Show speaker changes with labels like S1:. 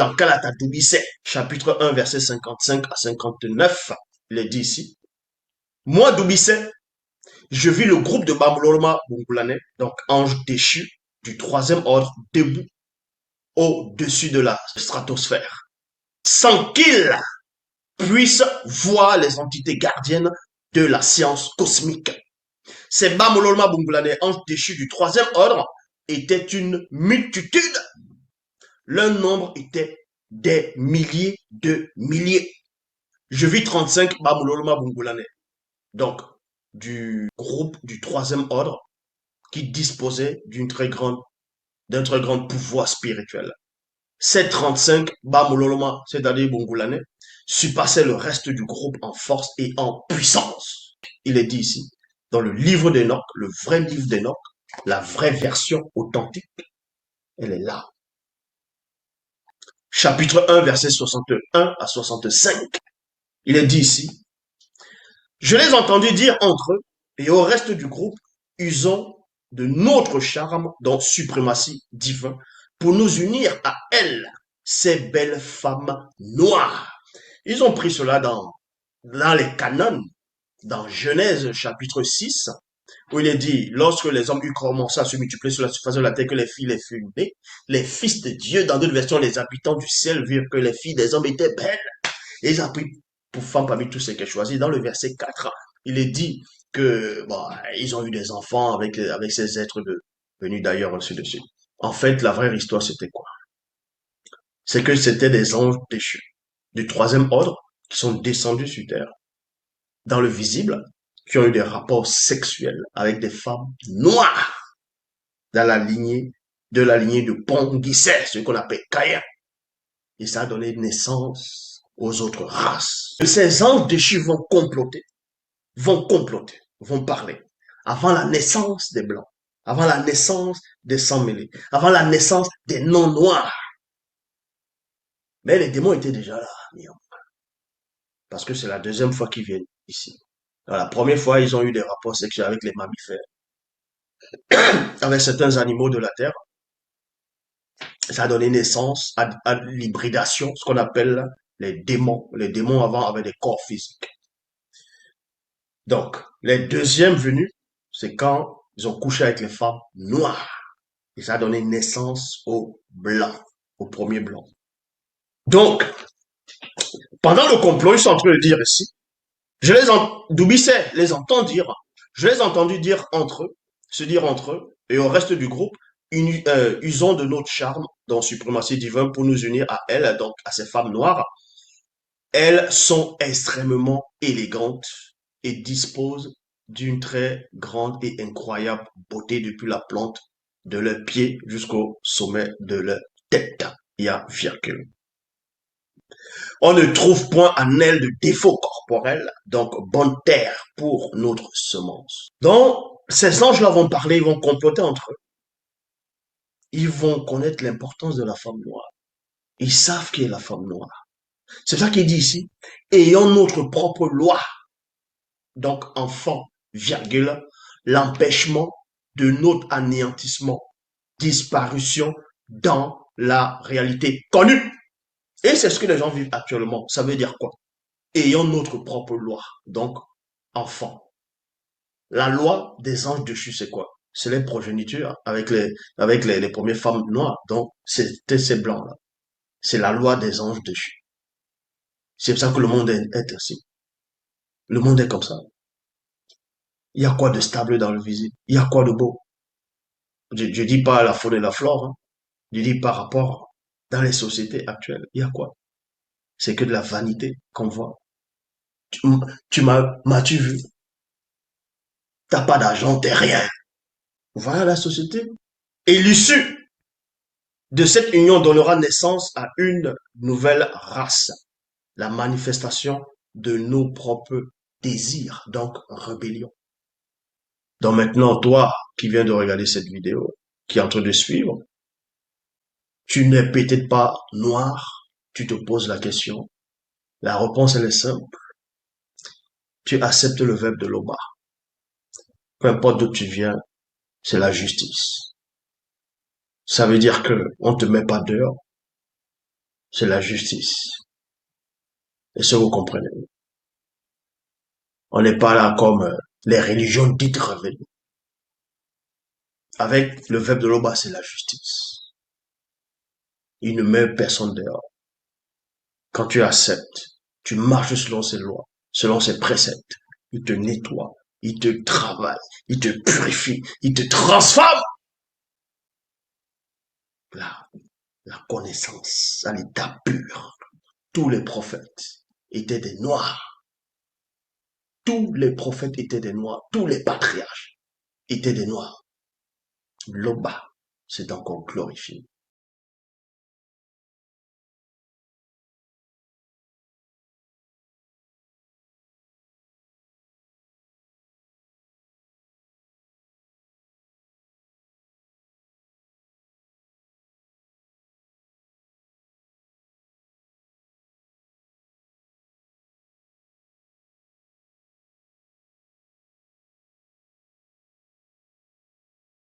S1: Dans Kalata Doubisset, chapitre 1, verset 55 à 59, il est dit ici, moi, Doubisset, je vis le groupe de Bamboloma Bungulanais, donc ange déchu du troisième ordre, debout au-dessus de la stratosphère, sans qu'il puisse voir les entités gardiennes de la science cosmique. Ces Bamboloma Bungulanais, anges déchus du troisième ordre, étaient une multitude. Leur nombre était des milliers de milliers. Je vis 35 Bamboloma Bungulanais, donc du groupe du troisième ordre, qui disposait d'un très grand pouvoir spirituel. Ces 35 Bamololoma, c'est-à-dire Bungulanais, surpassaient le reste du groupe en force et en puissance. Il est dit ici, dans le livre d'Enoch, le vrai livre d'Enoch, la vraie version authentique, elle est là. Chapitre 1, verset 61 à 65. Il est dit ici, je les entendis dire entre eux et au reste du groupe, usons de notre charme dans suprématie divine pour nous unir à elles, ces belles femmes noires. Ils ont pris cela dans les canons, dans Genèse chapitre 6, où il est dit, lorsque les hommes eurent commencé à se multiplier sur la surface de la terre, que les filles les furent nées, les fils de Dieu, dans d'autres versions, les habitants du ciel virent que les filles des hommes étaient belles. Et ils ont pris pour femmes parmi tous ceux qu'ils choisis. Dans le verset 4, il est dit que bon, ils ont eu des enfants avec ces êtres venus d'ailleurs ainsi de suite. En fait, la vraie histoire, c'était quoi? C'est que c'était des anges déchus du troisième ordre qui sont descendus sur terre, dans le visible, qui ont eu des rapports sexuels avec des femmes noires dans la lignée de Pongisset, ce qu'on appelle Kaya. Et ça a donné naissance aux autres races. Ces anges déchus vont parler avant la naissance des blancs, avant la naissance des sans mêlés, avant la naissance des non noirs. Mais les démons étaient déjà là, parce que c'est la deuxième fois qu'ils viennent ici. Alors, la première fois, ils ont eu des rapports sexuels avec les mammifères, avec certains animaux de la terre. Ça a donné naissance à l'hybridation, ce qu'on appelle les démons. Les démons avant avaient des corps physiques. Donc, les deuxièmes venus, c'est quand ils ont couché avec les femmes noires. Et ça a donné naissance aux blancs, aux premiers blancs. Donc, pendant le complot, ils sont en train de dire ici, Doubisset les entend dire, je les ai entendus dire entre eux, se dire entre eux, et au reste du groupe, usons de notre charme dans suprématie divine pour nous unir à elles, donc à ces femmes noires. Elles sont extrêmement élégantes et disposent d'une très grande et incroyable beauté depuis la plante de leurs pieds jusqu'au sommet de leur tête. Il y a virgule. On ne trouve point en elles de défaut corporel, donc bonne terre pour notre semence. Donc, ces anges-là vont parler, ils vont comploter entre eux. Ils vont connaître l'importance de la femme noire. Ils savent qui est la femme noire. C'est ça qu'il dit ici. Ayons notre propre loi. Donc, enfant, virgule, l'empêchement de notre anéantissement, disparition dans la réalité connue. Et c'est ce que les gens vivent actuellement. Ça veut dire quoi? Ayons notre propre loi. Donc, enfant. La loi des anges déchus, c'est quoi? C'est les progénitures avec les premières femmes noires. Donc, c'était ces blancs-là. C'est la loi des anges déchus. C'est pour ça que le monde est ainsi. Le monde est comme ça. Il y a quoi de stable dans le visible? Il y a quoi de beau? Je dis pas la faune et la flore, hein. Je dis par rapport dans les sociétés actuelles. Il y a quoi? C'est que de la vanité qu'on voit. Tu, m'as-tu vu? T'as pas d'argent, t'es rien. Voilà la société. Et l'issue de cette union donnera naissance à une nouvelle race. La manifestation de nos propres désirs, donc rébellion. Donc maintenant, toi qui viens de regarder cette vidéo, qui est en train de suivre, tu n'es peut-être pas noir, tu te poses la question. La réponse, elle est simple. Tu acceptes le verbe de l'Oba. Peu importe d'où tu viens, c'est la justice. Ça veut dire que on te met pas dehors. c'est la justice. Et ce vous comprenez. On n'est pas là comme les religions dites révélées. Avec le verbe de l'Oba, c'est la justice. Il ne met personne dehors. Quand tu acceptes, tu marches selon ses lois, selon ses préceptes. Il te nettoie, il te travaille, il te purifie, il te transforme. La, la connaissance à l'état pur. Tous les prophètes étaient des noirs. Tous les prophètes étaient des noirs. Tous les patriarches étaient des noirs. L'Oba s'est encore glorifié.